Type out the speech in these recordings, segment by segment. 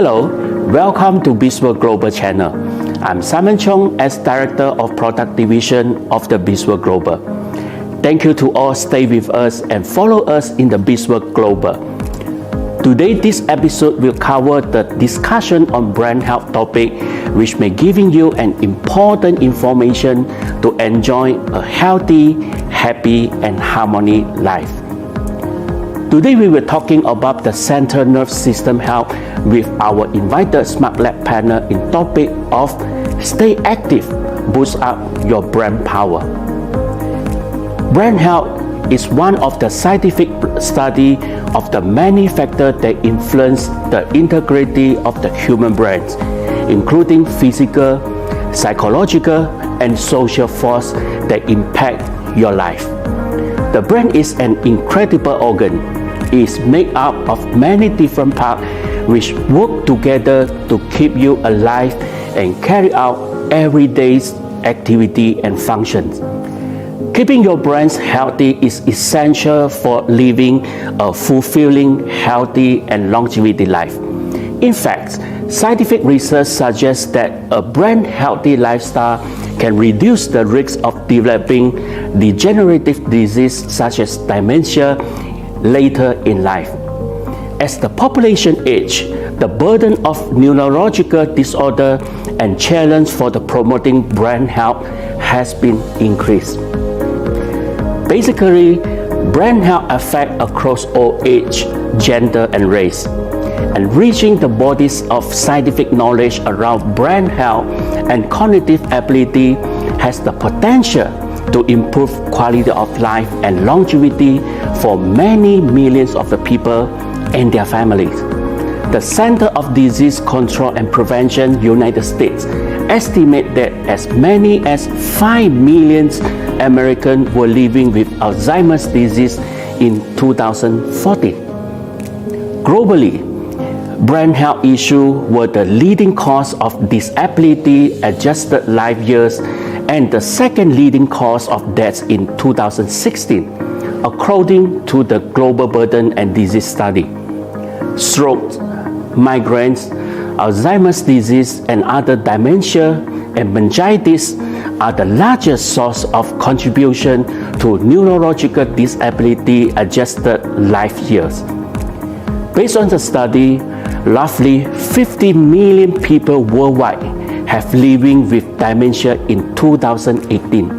Hello, welcome to Bisworld Global Channel. I'm Simon Chong as Director of Product Division of the Bisworld Global. Thank you to all stay with us and follow us in the Bisworld Global. Today, this episode will cover the discussion on brand health topic, which may giving you an important information to enjoy a healthy, happy, and harmony life. Today, we were talking about the central nervous system health with our invited Smart Lab panel in topic of stay active, boost up your brand power. Brand health is one of the scientific study of the many factors that influence the integrity of the human brain, including physical, psychological, and social force that impact your life. The brain is an incredible organ. It is made up of many different parts which work together to keep you alive and carry out everyday activity and functions. Keeping your brain healthy is essential for living a fulfilling, healthy, and longevity life. In fact, scientific research suggests that a brain healthy lifestyle can reduce the risk of developing degenerative disease such as dementia later in life. As the population ages, the burden of neurological disorder and challenge for the promoting brain health has been increased. Basically, brain health affects across all age, gender, and race. And reaching the bodies of scientific knowledge around brain health and cognitive ability has the potential to improve quality of life and longevity for many millions of the people and their families. The Center of Disease Control and Prevention United States estimate that as many as 5 million Americans were living with Alzheimer's disease in 2014. Globally, brain health issues were the leading cause of disability adjusted life years and the second leading cause of deaths in 2016, according to the Global Burden and Disease Study. Stroke, migraines, Alzheimer's disease, and other dementia and meningitis are the largest source of contribution to neurological disability adjusted life years. Based on the study, roughly 50 million people worldwide have living with dementia in 2018,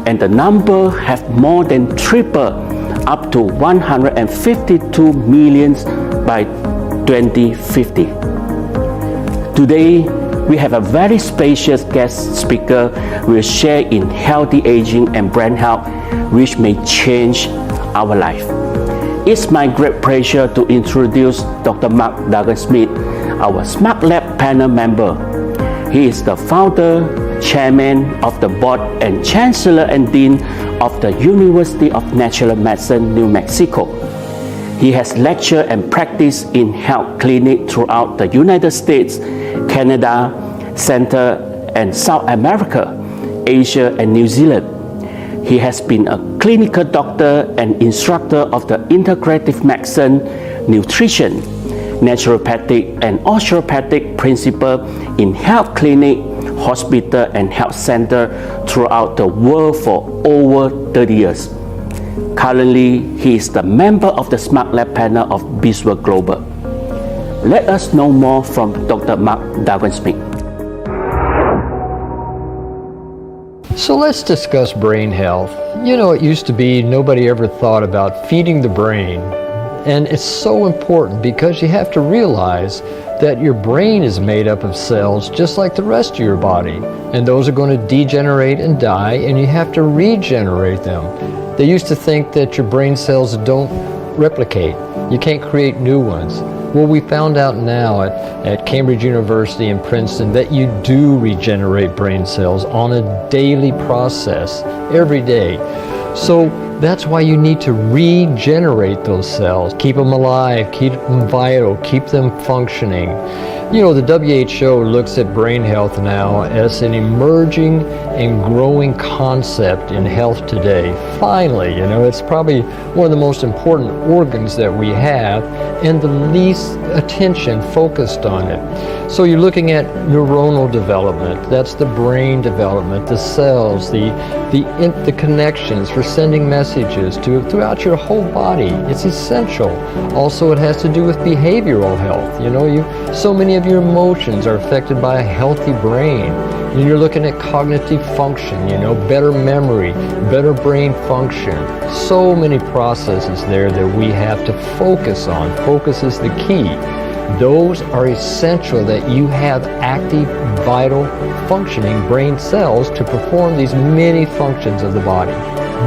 and the number have more than tripled up to 152 million by 2050. Today, we have a very special guest speaker who will share in healthy aging and brain health, which may change our life. It's my great pleasure to introduce Dr. Mark Smith, our Smart Lab panel member. He is the founder, chairman of the board, and chancellor and dean of the University of Natural Medicine, New Mexico. He has lectured and practiced in health clinics throughout the United States, Canada, Central and South America, Asia, and New Zealand. He has been a clinical doctor and instructor of the integrative medicine, nutrition, naturopathic, and osteopathic principle in health clinic, hospital, and health center throughout the world for over 30 years. Currently, he is the member of the Smart Lab panel of Bisworld Global. Let us know more from Dr. Mark Smith. So let's discuss brain health. You know, it used to be nobody ever thought about feeding the brain. And it's so important because you have to realize that your brain is made up of cells just like the rest of your body. And those are going to degenerate and die, and you have to regenerate them. They used to think that your brain cells don't replicate. You can't create new ones. Well, we found out now at Cambridge University and Princeton that you do regenerate brain cells on a daily process, every day. So that's why you need to regenerate those cells, keep them alive, keep them vital, keep them functioning. You know, the WHO looks at brain health now as an emerging and growing concept in health today. Finally, you know, it's probably one of the most important organs that we have and the least attention focused on it. So you're looking at neuronal development, that's the brain development, the cells, the connections for sending messages throughout your whole body. It's essential. Also, it has to do with behavioral health. You know, so many of your emotions are affected by a healthy brain. And you're looking at cognitive function, you know, better memory, better brain function. So many processes there that we have to focus on. Focus is the key. Those are essential that you have active, vital, functioning brain cells to perform these many functions of the body.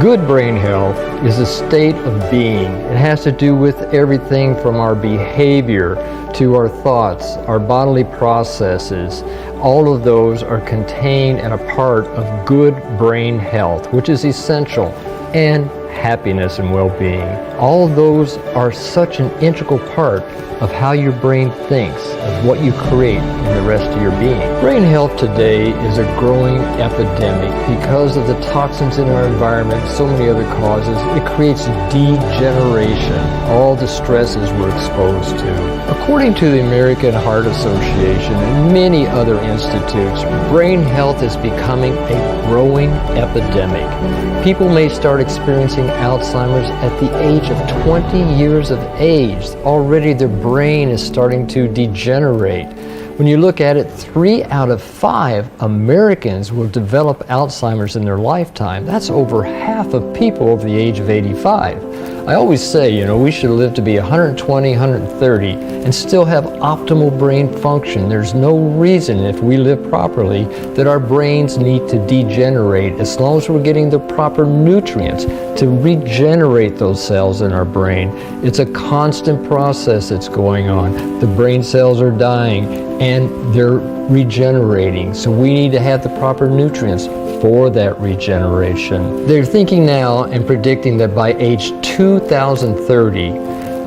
Good brain health is a state of being. It has to do with everything from our behavior to our thoughts, our bodily processes. All of those are contained and a part of good brain health, which is essential, and happiness and well-being. All of those are such an integral part of how your brain thinks, of what you create in the rest of your being. Brain health today is a growing epidemic because of the toxins in our environment, so many other causes. It creates degeneration, all the stresses we're exposed to. According to the American Heart Association and many other institutes, brain health is becoming a growing epidemic. People may start experiencing Alzheimer's at the age of 20 years of age. Already their brain is starting to degenerate. When you look at it, 3 out of 5 Americans will develop Alzheimer's in their lifetime. That's over half of people over the age of 85. I always say, you know, we should live to be 120, 130 and still have optimal brain function. There's no reason, if we live properly, that our brains need to degenerate as long as we're getting the proper nutrients to regenerate those cells in our brain. It's a constant process that's going on. The brain cells are dying and they're regenerating. So we need to have the proper nutrients for that regeneration. They're thinking now and predicting that by age 2030,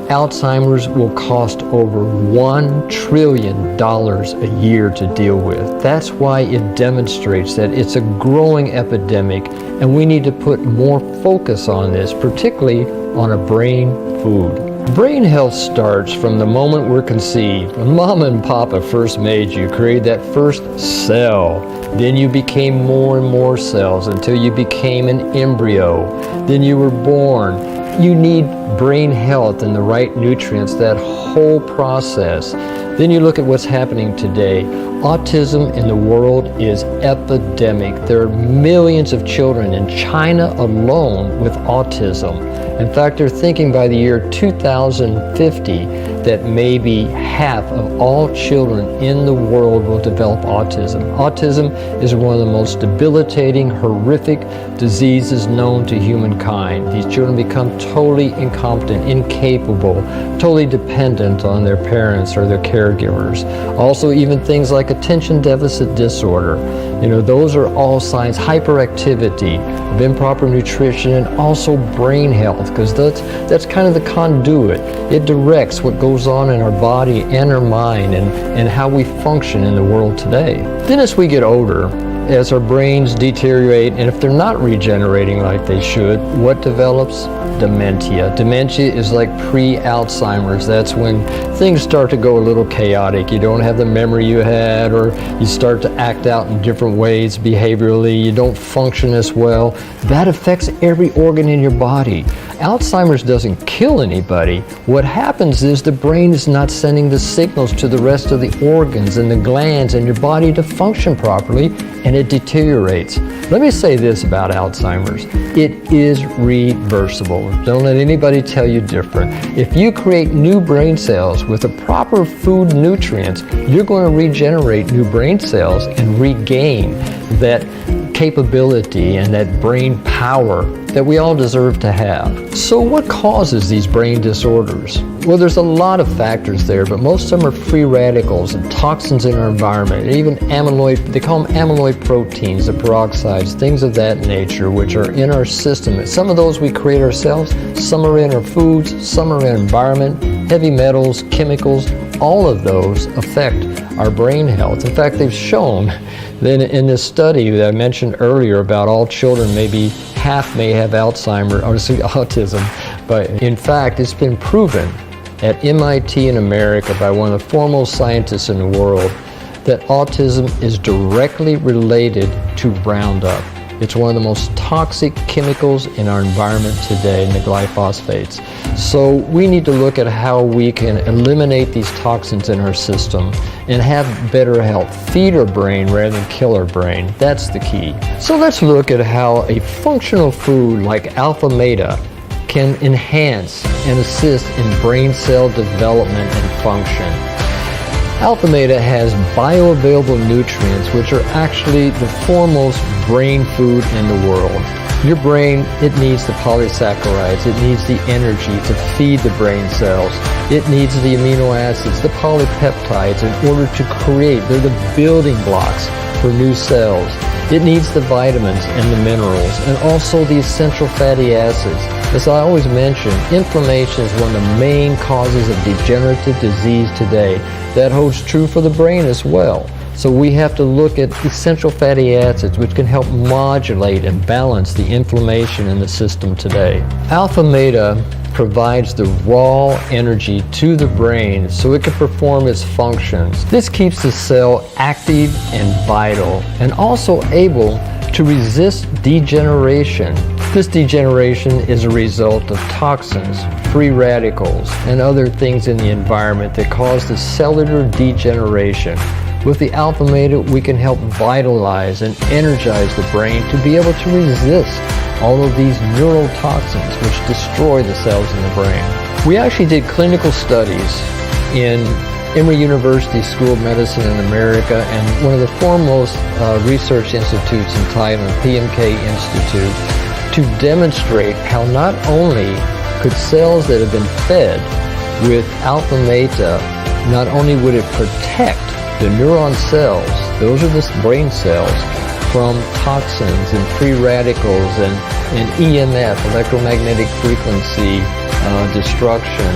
Alzheimer's will cost over $1 trillion a year to deal with. That's why it demonstrates that it's a growing epidemic and we need to put more focus on this, particularly on a brain food. Brain health starts from the moment we're conceived. When Mama and Papa first made you, created that first cell. Then you became more and more cells until you became an embryo. Then you were born. You need brain health and the right nutrients, that whole process. Then you look at what's happening today. Autism in the world is epidemic. There are millions of children in China alone with autism. In fact, they're thinking by the year 2050 that maybe half of all children in the world will develop autism. Autism is one of the most debilitating, horrific diseases known to humankind. These children become totally incompetent, incapable, totally dependent on their parents or their caregivers. Also, even things like attention deficit disorder. You know, those are all signs. Hyperactivity, of improper nutrition, and also brain health, because that's kind of the conduit. It directs what goes on in our body and our mind and how we function in the world today. Then as we get older, as our brains deteriorate, and if they're not regenerating like they should, what develops? Dementia. Dementia is like pre-Alzheimer's. That's when things start to go a little chaotic. You don't have the memory you had, or you start to act out in different ways behaviorally. You don't function as well. That affects every organ in your body. Alzheimer's doesn't kill anybody. What happens is the brain is not sending the signals to the rest of the organs and the glands in your body to function properly, and it deteriorates. Let me say this about Alzheimer's. It is reversible. Don't let anybody tell you different. If you create new brain cells with the proper food nutrients, you're going to regenerate new brain cells and regain that capability and that brain power that we all deserve to have. So what causes these brain disorders? Well, there's a lot of factors there, but most of them are free radicals and toxins in our environment, and even amyloid, they call them amyloid proteins, the peroxides, things of that nature, which are in our system. Some of those we create ourselves, some are in our foods, some are in our environment, heavy metals, chemicals, all of those affect our brain health. In fact, they've shown that in this study that I mentioned earlier about all children, maybe half may have Alzheimer's, or autism, but in fact, it's been proven at MIT in America by one of the foremost scientists in the world that autism is directly related to Roundup. It's one of the most toxic chemicals in our environment today, the glyphosates. So we need to look at how we can eliminate these toxins in our system and have better health. Feed our brain rather than kill our brain. That's the key. So let's look at how a functional food like AlphaMeta can enhance and assist in brain cell development and function. AlphaMeta has bioavailable nutrients, which are actually the foremost brain food in the world. Your brain, it needs the polysaccharides, it needs the energy to feed the brain cells. It needs the amino acids, the polypeptides in order to create, they're the building blocks for new cells. It needs the vitamins and the minerals, and also the essential fatty acids. As I always mention, inflammation is one of the main causes of degenerative disease today. That holds true for the brain as well. So we have to look at essential fatty acids, which can help modulate and balance the inflammation in the system today. AlphaMeta provides the raw energy to the brain so it can perform its functions. This keeps the cell active and vital, and also able to resist degeneration. This degeneration is a result of toxins, free radicals, and other things in the environment that cause the cellular degeneration. With the AlphaMeta, we can help vitalize and energize the brain to be able to resist all of these neurotoxins which destroy the cells in the brain. We actually did clinical studies in Emory University School of Medicine in America and one of the foremost research institutes in Thailand, PMK Institute, to demonstrate how not only could cells that have been fed with AlphaMeta, not only would it protect the neuron cells, those are the brain cells, from toxins and free radicals and EMF, electromagnetic frequency destruction,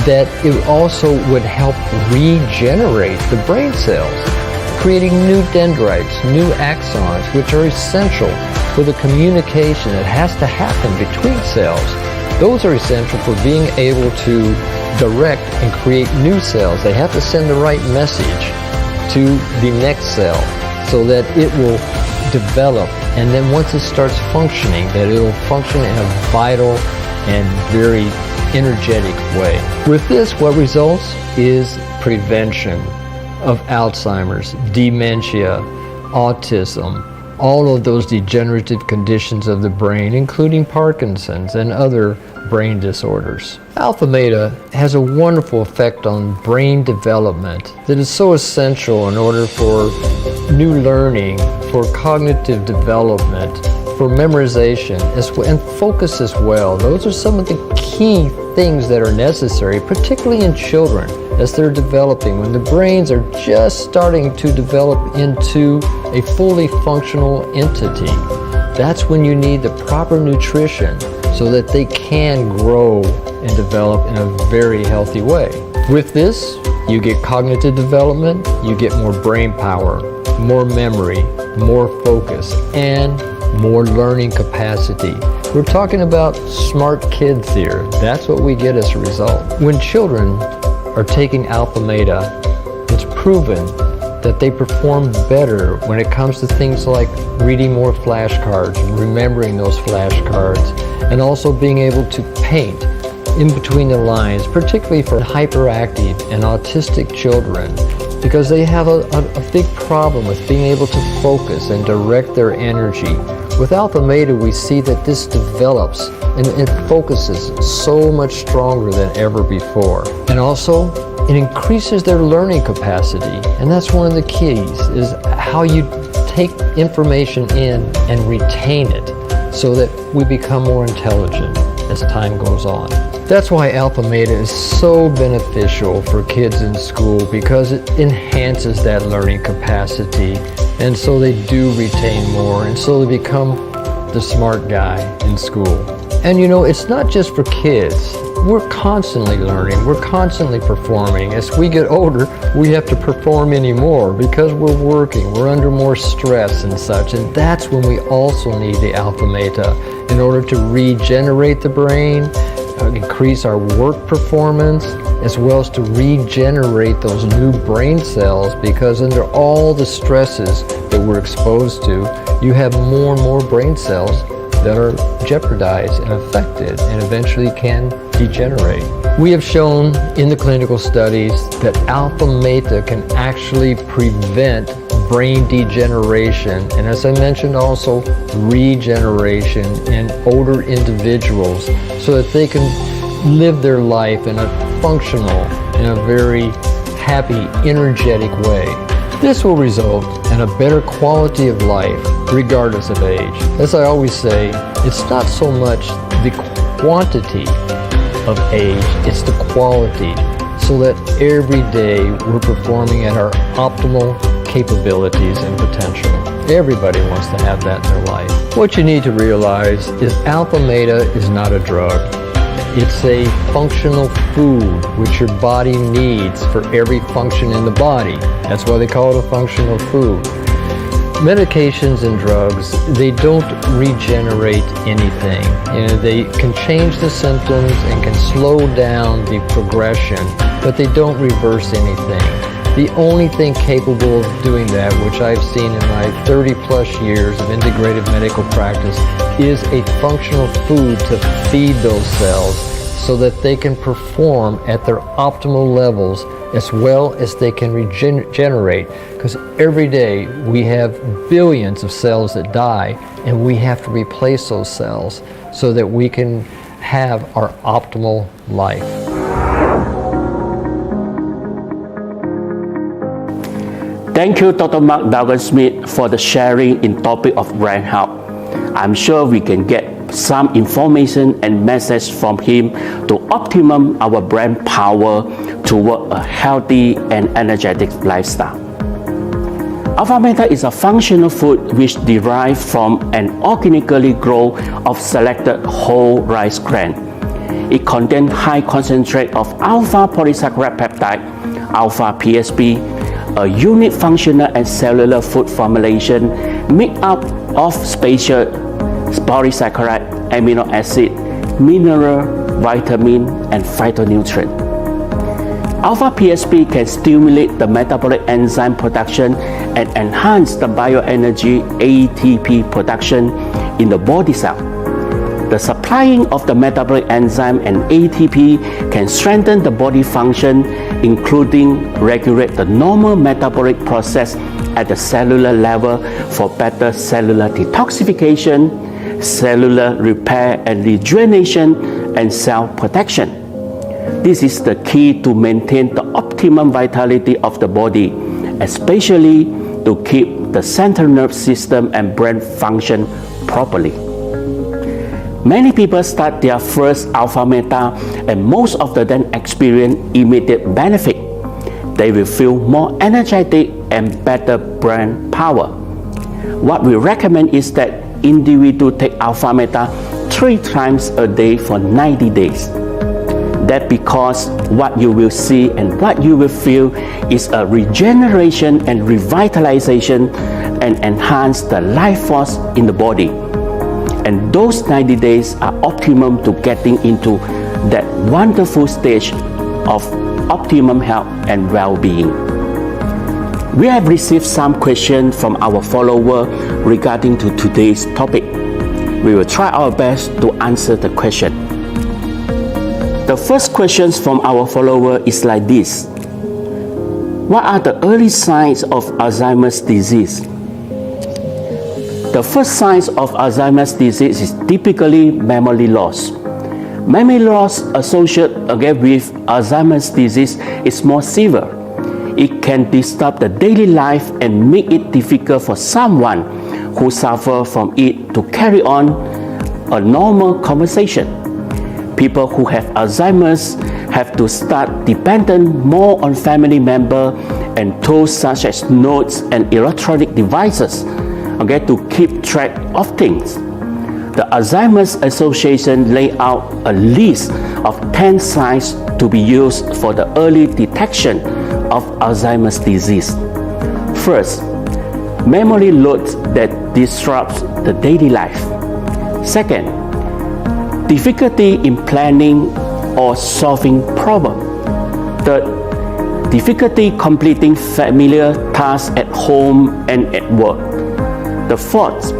that it also would help regenerate the brain cells, creating new dendrites, new axons, which are essential for the communication that has to happen between cells. Those are essential for being able to direct and create new cells. They have to send the right message to the next cell so that it will develop, and then once it starts functioning, that it will function in a vital and very energetic way. With this, what results is prevention of Alzheimer's, dementia, autism, all of those degenerative conditions of the brain, including Parkinson's and other brain disorders. AlphaMeta has a wonderful effect on brain development that is so essential in order for new learning, for cognitive development, for memorization, and focus as well. Those are some of the key things that are necessary, particularly in children as they're developing. When the brains are just starting to develop into a fully functional entity, that's when you need the proper nutrition so that they can grow and develop in a very healthy way. With this, you get cognitive development, you get more brain power, more memory, more focus, and more learning capacity. We're talking about smart kids here. That's what we get as a result. When children are taking AlphaMeta, it's proven that they perform better when it comes to things like reading more flashcards and remembering those flashcards, and also being able to paint in between the lines, particularly for hyperactive and autistic children, because they have a big problem with being able to focus and direct their energy. With AlphaMeta, we see that this develops and it focuses so much stronger than ever before. And also, it increases their learning capacity. And that's one of the keys, is how you take information in and retain it so that we become more intelligent as time goes on. That's why AlphaMeta is so beneficial for kids in school, because it enhances that learning capacity, and so they do retain more, and so they become the smart guy in school. And you know, it's not just for kids. we're constantly learning, we're constantly performing. As we get older, we have to perform anymore because we're working, we're under more stress and such, and that's when we also need the AlphaMeta in order to regenerate the brain, increase our work performance, as well as to regenerate those new brain cells, because under all the stresses that we're exposed to, you have more and more brain cells that are jeopardized and affected and eventually can degenerate. We have shown in the clinical studies that AlphaMeta can actually prevent brain degeneration, and as I mentioned also regeneration in older individuals, so that they can live their life in a functional, in a very happy, energetic way. This will result in a better quality of life regardless of age. As I always say, it's not so much the quantity of age, it's the quality, so that every day we're performing at our optimal capabilities and potential. Everybody wants to have that in their life. What you need to realize is AlphaMeta is not a drug. It's a functional food which your body needs for every function in the body. That's why they call it a functional food. Medications and drugs, they don't regenerate anything. You know, they can change the symptoms and can slow down the progression, but they don't reverse anything. The only thing capable of doing that, which I've seen in my 30 plus years of integrated medical practice, is a functional food to feed those cells so that they can perform at their optimal levels as well as they can regenerate. Because every day we have billions of cells that die, and we have to replace those cells so that we can have our optimal life. Thank you, Dr. Mark Smith, for the sharing in topic of brain health. I'm sure we can get some information and message from him to optimum our brain power toward a healthy and energetic lifestyle. AlphaMeta is a functional food which derives from an organically grown of selected whole rice grain. It contains high concentrate of alpha polysaccharide peptide, alpha PSP, a unique functional and cellular food formulation made up of special polysaccharide, amino acid, mineral, vitamin, and phytonutrient. Alpha PSP can stimulate the metabolic enzyme production and enhance the bioenergy ATP production in the body cell. The supplying of the metabolic enzyme and ATP can strengthen the body function, including regulate the normal metabolic process at the cellular level for better cellular detoxification, cellular repair and rejuvenation, and cell protection. This is the key to maintain the optimum vitality of the body, especially to keep the central nervous system and brain function properly. Many people start their first AlphaMeta and most of them experience immediate benefit. They will feel more energetic and better brain power. What we recommend is that individuals take AlphaMeta 3 times a day for 90 days. That's because what you will see and what you will feel is a regeneration and revitalization and enhance the life force in the body. And those 90 days are optimum to getting into that wonderful stage of optimum health and well-being. We have received some questions from our followers regarding to today's topic. We will try our best to answer the question. The first question from our follower is like this: what are the early signs of Alzheimer's disease? The first signs of Alzheimer's disease is typically memory loss. Memory loss associated with Alzheimer's disease is more severe. It can disturb the daily life and make it difficult for someone who suffers from it to carry on a normal conversation. People who have Alzheimer's have to start dependent more on family members and tools such as notes and electronic devices to keep track of things. The Alzheimer's Association laid out a list of 10 signs to be used for the early detection of Alzheimer's disease. First, memory loss that disrupts the daily life. Second, difficulty in planning or solving problems. Third, difficulty completing familiar tasks at home and at work. The fourth,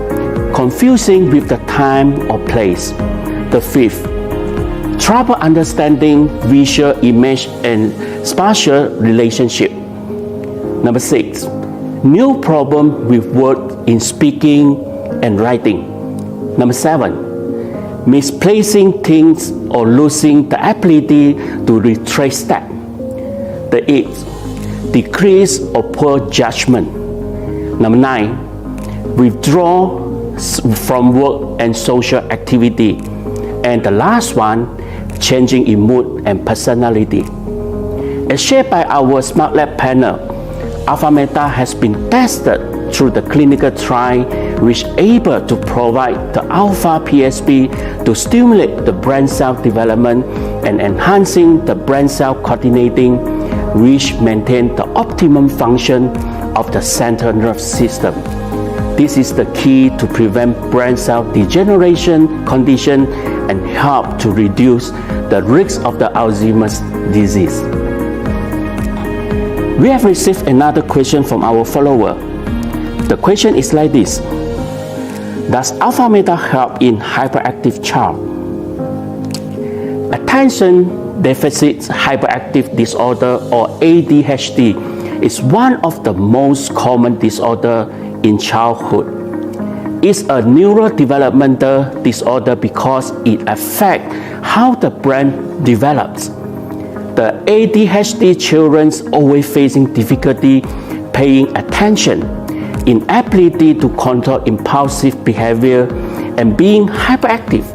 confusing with the time or place. The fifth, trouble understanding visual, image, and spatial relationship. Number 6, new problem with words in speaking and writing. Number 7, misplacing things or losing the ability to retrace steps. The 8th, decrease or poor judgment. Number 9, withdraw from work and social activity. And the last one, changing in mood and personality. As shared by our Smart Lab panel, AlphaMeta has been tested through the clinical trial, which is able to provide the alpha PSP to stimulate the brain cell development and enhancing the brain cell coordinating, which maintain the optimum function of the central nervous system. This is the key to prevent brain cell degeneration condition and help to reduce the risk of the Alzheimer's disease. We have received another question from our follower. The question is like this: does AlphaMeta help in hyperactive child? Attention Deficit Hyperactive Disorder, or ADHD, is one of the most common disorders in childhood. It's a neurodevelopmental disorder because it affects how the brain develops. The ADHD children always facing difficulty paying attention, inability to control impulsive behavior, and being hyperactive.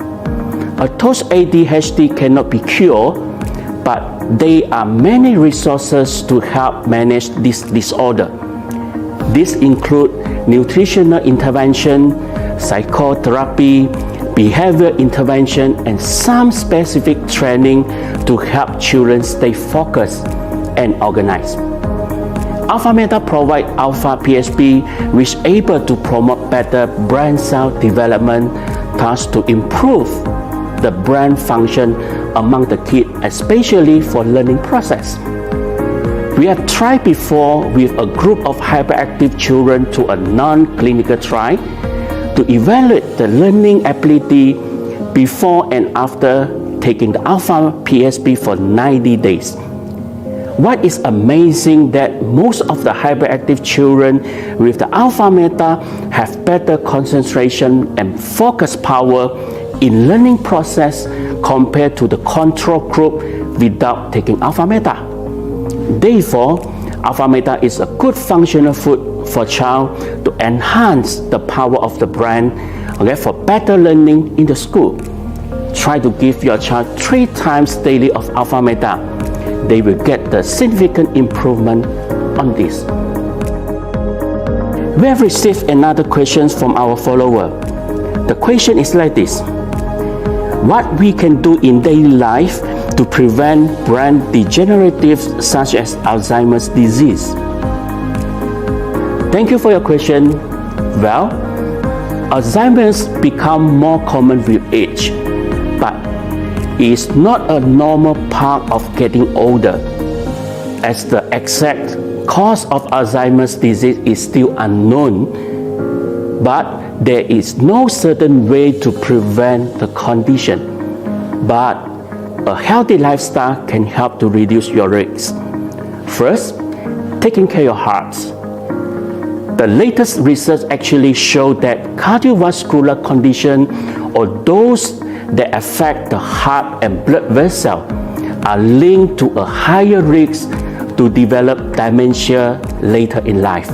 Although ADHD cannot be cured, but there are many resources to help manage this disorder. These include nutritional intervention, psychotherapy, behavior intervention, and some specific training to help children stay focused and organized. AlphaMeta provides alpha PSP, which is able to promote better brain cell development, thus to improve the brain function among the kids, especially for learning process. We have tried before with a group of hyperactive children to a non-clinical trial to evaluate the learning ability before and after taking the alpha PSP for 90 days. What is amazing that most of the hyperactive children with the AlphaMeta have better concentration and focus power in learning process compared to the control group without taking AlphaMeta. Therefore, AlphaMeta is a good functional food for child to enhance the power of the brain, for better learning in the school. Try to give your child 3 times daily of AlphaMeta. They will get the significant improvement on this. We have received another question from our follower. The question is like this: what we can do in daily life to prevent brain degeneratives such as Alzheimer's disease? Thank you for your question. Well, Alzheimer's become more common with age, but is not a normal part of getting older, as the exact cause of Alzheimer's disease is still unknown, but there is no certain way to prevent the condition. But a healthy lifestyle can help to reduce your risk. First, taking care of your heart. The latest research actually showed that cardiovascular conditions, or those that affect the heart and blood vessel, are linked to a higher risk to develop dementia later in life.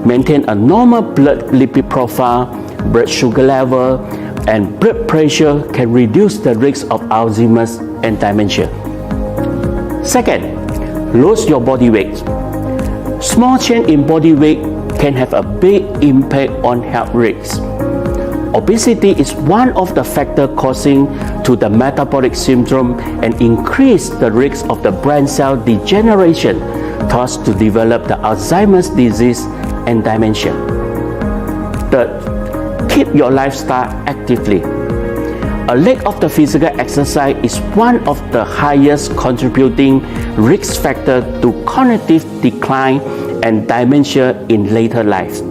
Maintain a normal blood lipid profile, blood sugar level, and blood pressure can reduce the risk of Alzheimer's and dementia. Second, lose your body weight. Small change in body weight can have a big impact on health risks. Obesity is one of the factors causing to the metabolic syndrome and increase the risk of the brain cell degeneration, thus to develop the Alzheimer's disease and dementia. Third, keep your lifestyle actively. A lack of the physical exercise is one of the highest contributing risk factors to cognitive decline and dementia in later life.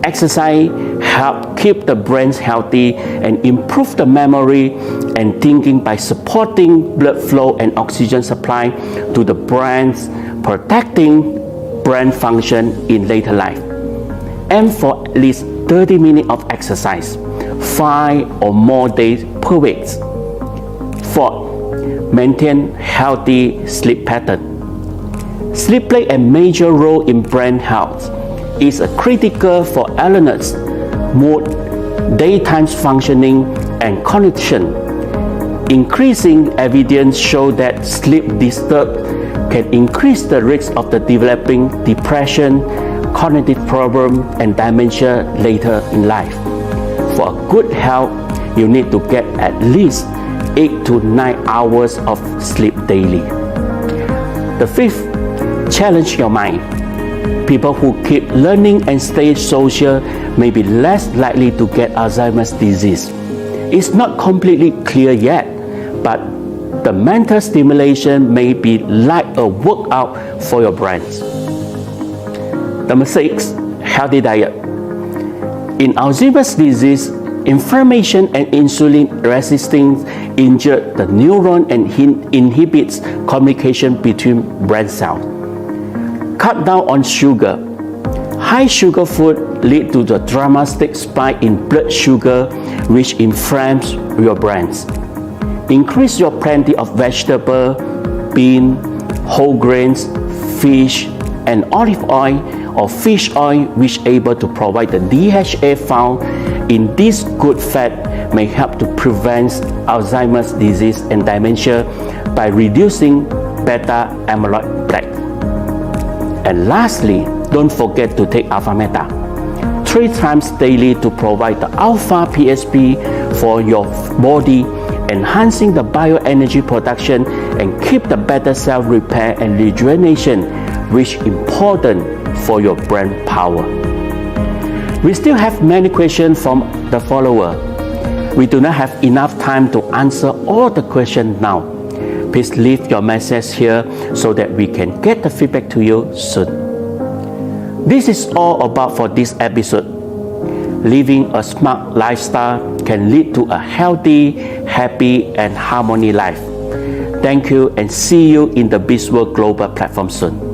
Exercise helps keep the brain healthy and improve the memory and thinking by supporting blood flow and oxygen supply to the brain, protecting brain function in later life. Aim for at least 30 minutes of exercise, 5 or more days per week. Fourth, maintain healthy sleep pattern. Sleep plays a major role in brain health. It's critical for alertness, mood, daytime functioning, and cognition. Increasing evidence show that sleep disturb can increase the risk of the developing depression, cognitive problem, and dementia later in life. For good health, you need to get at least 8 to 9 hours of sleep daily. The fifth, challenge your mind. People who keep learning and stay social may be less likely to get Alzheimer's disease. It's not completely clear yet, but the mental stimulation may be like a workout for your brains. Number 6, healthy diet. In Alzheimer's disease, inflammation and insulin resistance injure the neuron and inhibits communication between brain cells. Cut down on sugar. High sugar food lead to the dramatic spike in blood sugar, which inflames your brains. Increase your plenty of vegetable, bean, whole grains, fish, and olive oil or fish oil, which able to provide the DHA found in this good fat may help to prevent Alzheimer's disease and dementia by reducing beta amyloid plaque. And lastly, don't forget to take AlphaMeta 3 times daily to provide the alpha PSP for your body, enhancing the bioenergy production and keep the better cell repair and rejuvenation, which is important for your brain power. We still have many questions from the follower. We do not have enough time to answer all the questions now. Please leave your message here so that we can get the feedback to you soon. This is all about for this episode. Living a smart lifestyle can lead to a healthy, happy, and harmony life. Thank you and see you in the BizWorld Global platform soon.